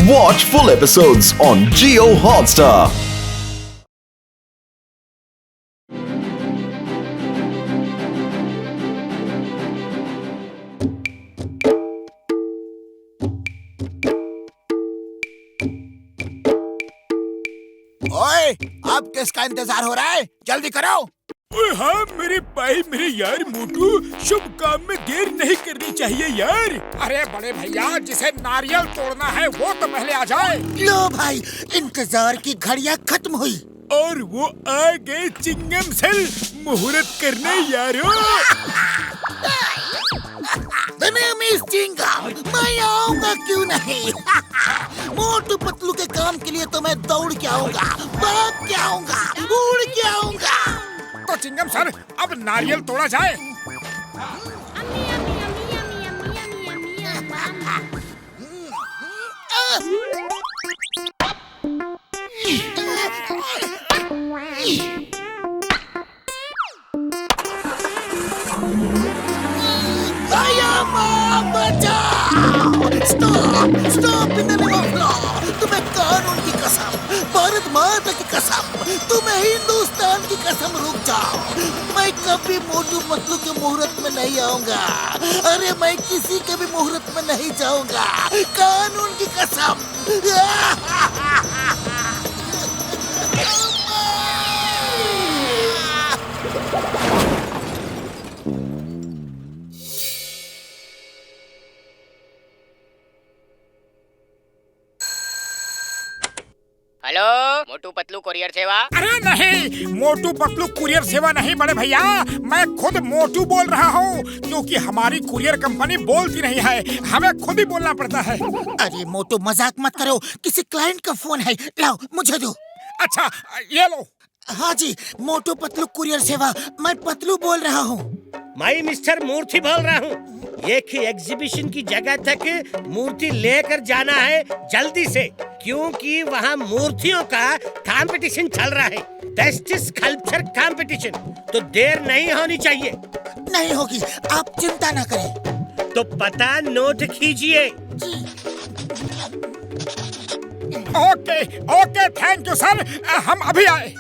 Watch full episodes on Jio Hotstar. ओए, अब किसका इंतजार हो रहा है? जल्दी करो। हाँ मेरे भाई मेरे यार मोटू, शुभ काम में देर नहीं करनी चाहिए यार। अरे बड़े भैया, जिसे नारियल तोड़ना है वो तो पहले आ जाए। लो भाई, इंतजार की घड़ियां खत्म हुई और वो आ गए चिंगम सेल मुहूर्त करने यारो। मैं आऊंगा क्यों नहीं। मोटू पतलू के काम के लिए तो मैं दौड़ के आऊंगा, भाग के आऊंगा, उड़ के आऊंगा। तो चिंगम सर, अब नारियल तोड़ा जाए। Stop in the name of law. तुम्हें कानून की कसम, भारत माता की कसम, तुम्हें हिंदुस्तान की कसम, रुक जाओ। मैं कभी मोटू पतलू के मुहूर्त में नहीं आऊंगा। अरे मैं किसी के भी मुहूर्त में नहीं जाऊंगा, कानून की कसम। हेलो, मोटू पतलू कुरियर सेवा। अरे नहीं, मोटू पतलू कुरियर सेवा नहीं बड़े भैया, मैं खुद मोटू बोल रहा हूँ, क्योंकि हमारी कुरियर कंपनी बोलती नहीं है, हमें खुद ही बोलना पड़ता है। अरे मोटू मजाक मत करो, किसी क्लाइंट का फोन है, लाओ मुझे दो। अच्छा ये लो। हाँ जी, मोटू पतलू कुरियर सेवा, मैं पतलू बोल रहा हूँ। मैं मिस्टर मूर्ति बोल रहा हूँ। एक ही एग्जीबिशन की जगह तक मूर्ति लेकर जाना है जल्दी से, क्योंकि वहाँ मूर्तियों का कंपटीशन चल रहा है, बेस्ट स्कल्पचर कंपटीशन। तो देर नहीं होनी चाहिए। नहीं होगी, आप चिंता न करें। तो पता नोट कीजिए। Okay okay, thank you sir, हम अभी आए।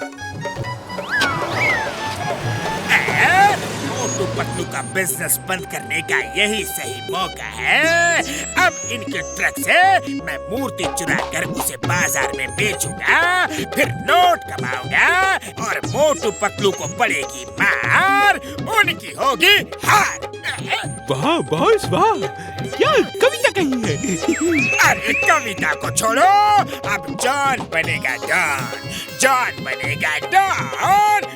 मोटू पतलू का बिजनेस बंद करने का यही सही मौका है। अब इनके ट्रक से मैं मूर्ति चुरा कर उसे बाजार में बेचूंगा, फिर नोट कमाऊंगा और मोटू पतलू को पड़ेगी मार, उनकी होगी हार। वाह बॉस वाह, क्या कविता कही है। अरे कविता को छोड़ो, अब जॉन बनेगा डॉन, जॉन बनेगा डॉन।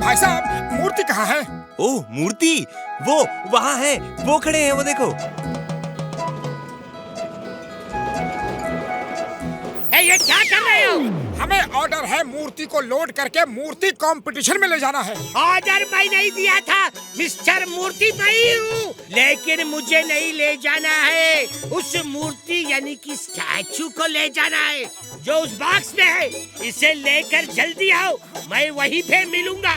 भाई साहब, मूर्ति कहाँ है? ओह मूर्ति, वो वहाँ है, वो खड़े हैं, वो देखो। ये क्या कर रहे हो? हमें ऑर्डर है मूर्ति को लोड करके मूर्ति कंपटीशन में ले जाना है। ऑर्डर मैं नहीं दिया था, मिस्टर मूर्ति मैं हूँ, लेकिन मुझे नहीं ले जाना है। उस मूर्ति यानी कि स्टैचू को ले जाना है जो उस बॉक्स में है। इसे लेकर जल्दी आओ, मैं वहीं पे मिलूंगा।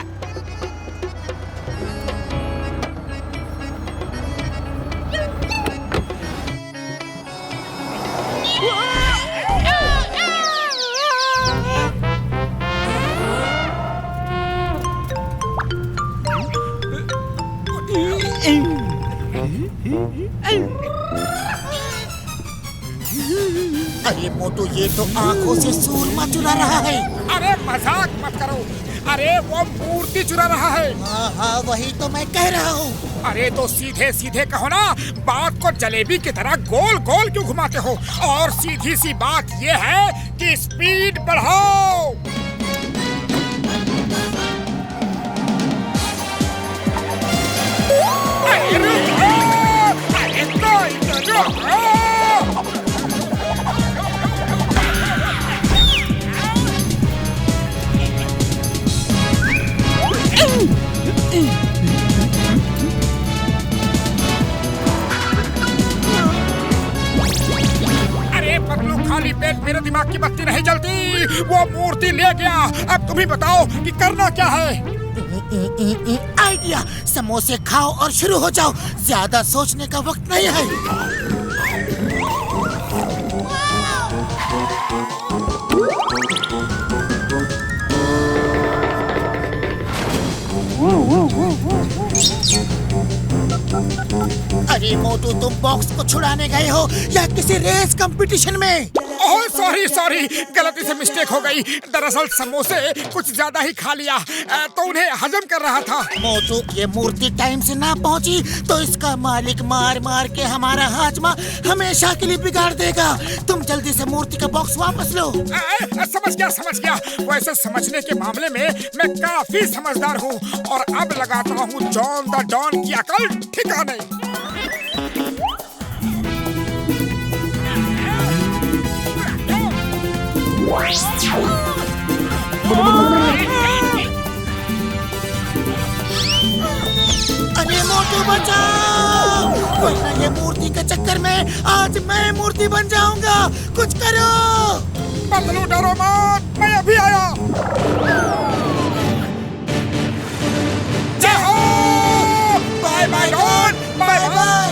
अरे मोटू, ये तो आंखों से सूरमा चुरा रहा है। अरे मजाक मत करो, अरे वो मूर्ति चुरा रहा है। हाँ, वही तो मैं कह रहा हूँ। अरे तो सीधे सीधे कहो ना, बात को जलेबी की तरह गोल गोल क्यों घुमाते हो? और सीधी सी बात ये है कि स्पीड बढ़ाओ। अरे रुको, अरे रुको। अरे पतलू, खाली पेट मेरे दिमाग की बत्ती नहीं जलती। वो मूर्ति ले गया, अब तुम ही बताओ कि करना क्या है। आइडिया, समोसे खाओ और शुरू हो जाओ, ज्यादा सोचने का वक्त नहीं है। अरे मोटू, तुम बॉक्स को छुड़ाने गए हो या किसी रेस कंपटीशन में? ओह सॉरी सॉरी, गलती से मिस्टेक हो गई। दरअसल समोसे कुछ ज्यादा ही खा लिया तो उन्हें हजम कर रहा था। मोटू, ये मूर्ति टाइम से ना पहुंची तो इसका मालिक मार मार के हमारा हाजमा हमेशा के लिए बिगाड़ देगा। तुम जल्दी से मूर्ति का बॉक्स वापस लो। समझ गया। वैसे समझने के मामले में मैं काफी समझदार हूँ और अब लगाता हूँ जॉन द डॉन की अकल ठिकाने। अरे मोटू बचाओ, वरना ये मूर्ति के चक्कर में आज मैं मूर्ति बन जाऊंगा। कुछ करो। पतलू डरो मत, मैं अभी आया। जय हो, bye bye Don, bye bye.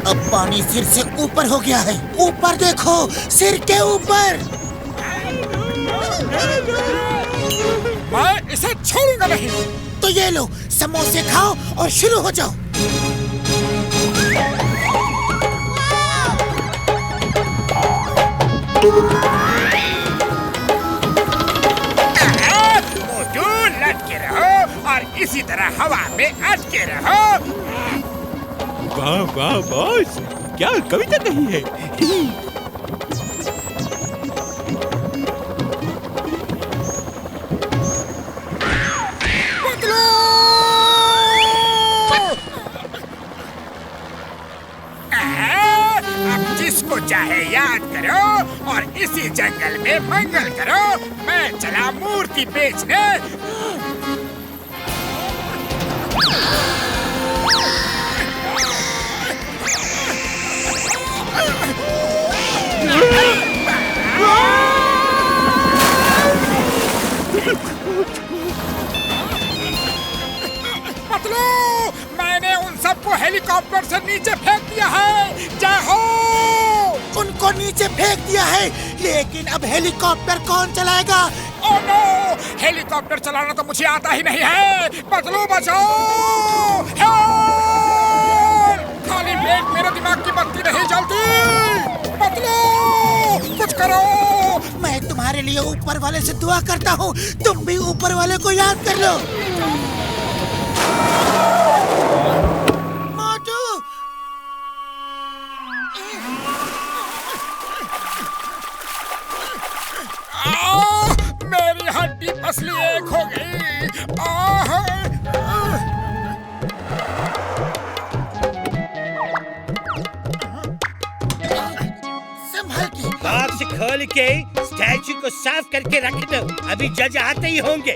अब पानी सिर से ऊपर हो गया है। ऊपर देखो, सिर के ऊपर। मैं इसे छोड़ूंगा नहीं। तो ये लो, समोसे खाओ और शुरू हो जाओ। मोटू, लटके रहो और इसी तरह हवा में अटके रहो। वाह वाह बॉस, क्या कविता कही है। अब जिसको चाहे याद करो और इसी जंगल में मंगल करो। मैं चला मूर्ति बेचने। पतलू, मैंने उन सबको हेलीकॉप्टर से नीचे फेंक दिया है। जय हो। उनको नीचे फेंक दिया है, लेकिन अब हेलीकॉप्टर कौन चलाएगा? ओह नो, हेलीकॉप्टर चलाना तो मुझे आता ही नहीं है। पतलू बचाओ। खाली ब्रेक, मेरे दिमाग की बत्ती नहीं जलती। पतलू, कुछ करो। मैं तुम्हारे लिए ऊपर वाले से दुआ करता हूँ, तुम भी ऊपर वाले को याद कर लो। मोटू, मेरी हड्डी पसली एक हो गई। संभल के। बॉक्स खोल के स्टैचू को साफ करके रख दो, अभी जज आते ही होंगे।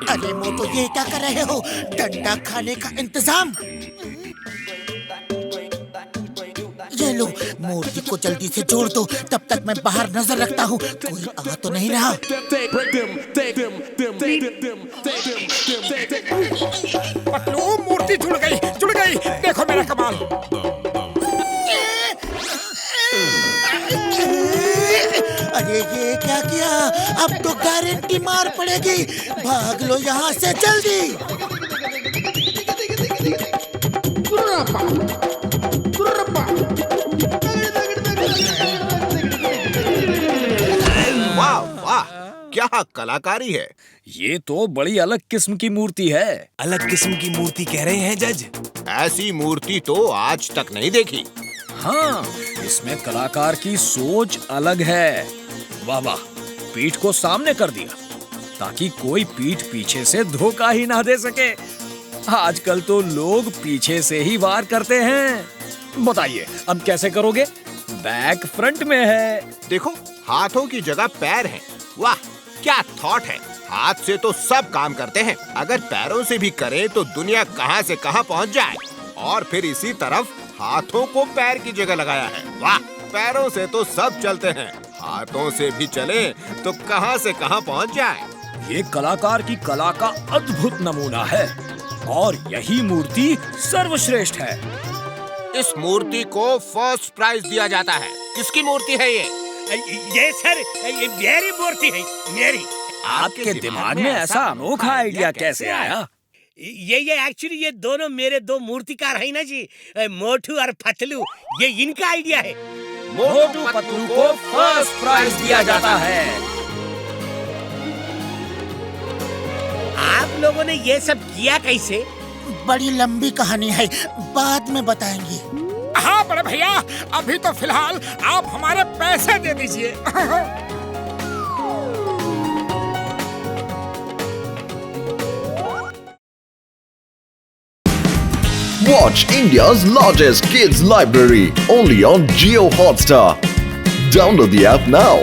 अरे मोटू, ये क्या कर रहे हो? डंडा खाने का इंतजाम। ये लो, मूर्ति को जल्दी से जोड़ दो, तब तक मैं बाहर नजर रखता हूँ कोई आ तो नहीं रहा। पतलू, मूर्ति जुड़ गई। देखो मेरा कमाल। अरे ये क्या किया? अब तो गारंटी मार पड़ेगी। भाग लो यहाँ से जल्दी। वाह वाह, क्या कलाकारी है। ये तो बड़ी अलग किस्म की मूर्ति है। अलग किस्म की मूर्ति कह रहे हैं जज? ऐसी मूर्ति तो आज तक नहीं देखी। हाँ, इसमें कलाकार की सोच अलग है। वाह वाह, पीठ को सामने कर दिया ताकि कोई पीठ पीछे से धोखा ही ना दे सके। आजकल तो लोग पीछे से ही वार करते हैं। बताइए अब कैसे करोगे? बैक फ्रंट में है। देखो, हाथों की जगह पैर हैं। वाह, क्या थॉट है। हाथ से तो सब काम करते हैं, अगर पैरों से भी करें तो दुनिया कहां से कहां पहुंच जाए। और फिर इसी तरफ हाथों को पैर की जगह लगाया है। वाह, पैरों से तो सब चलते हैं, हाथों से भी चले तो कहां से कहां पहुंच जाए। ये कलाकार की कला का अद्भुत नमूना है और यही मूर्ति सर्वश्रेष्ठ है। इस मूर्ति को फर्स्ट प्राइज दिया जाता है। किसकी मूर्ति है ये सर, ये मेरी मूर्ति है, मेरी। आपके दिमाग में ऐसा अनोखा आइडिया कैसे आया? ये एक्चुअली ये दोनों मेरे दो मूर्तिकार है ना जी, मोटू और पतलू, ये इनका आइडिया है। मोटू पतलू को फर्स्ट प्राइज दिया जाता है। आप लोगों ने ये सब किया कैसे? बड़ी लंबी कहानी है, बाद में बताएंगे। हाँ बड़े भैया, अभी तो फिलहाल आप हमारे पैसे दे दीजिए। Watch India's largest kids library only on Jio Hotstar. Download the app now.